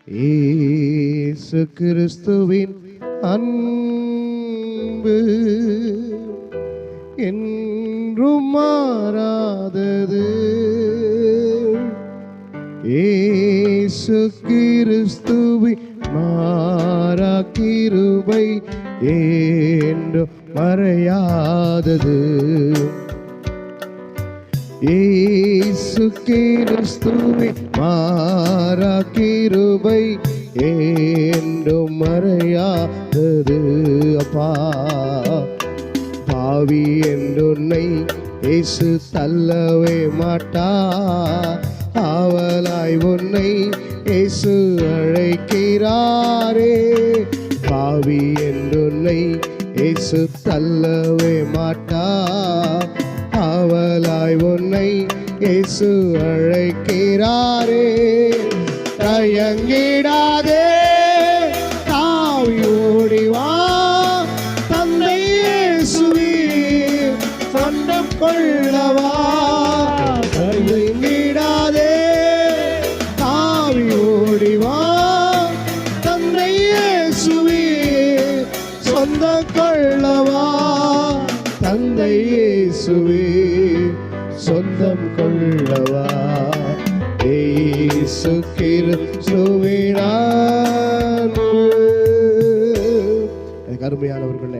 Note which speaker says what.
Speaker 1: இயேசு கிறிஸ்துவின் அன்பு என்றும் மாறாதது. இயேசு கிறிஸ்துவின் மாறா கிருபை என்றும் மறையாதது. இயேசு கிறிஸ்துவின் மாறா கிருபை என்றும் மறையாதது. அப்பா, பாவி என்றுன்னை இயேசு தள்ளவே மாட்டா. ஆவலாய் உன்னை இயேசு அழைக்கிறாரே. பாவி என்றுன்னை இயேசு தள்ளவே மாட்டா. ஆவலாய் உன்னை இயேசு அழைக்கிறாரே. தயங்கிடாதே, தாவி ஓடி வா. தந்தை இயேசுவே சொந்தம் கொள்ளவா. தயங்கிடாதே, தாவி ஓடி வா. தந்தை இயேசுவே சொந்தம் கொள்ளவா. தந்தை இயேசுவே சொந்தம் கொள்ளவா. இயேசு கிறிஸ்துவின் அன்பு. அருமையானவர்களே,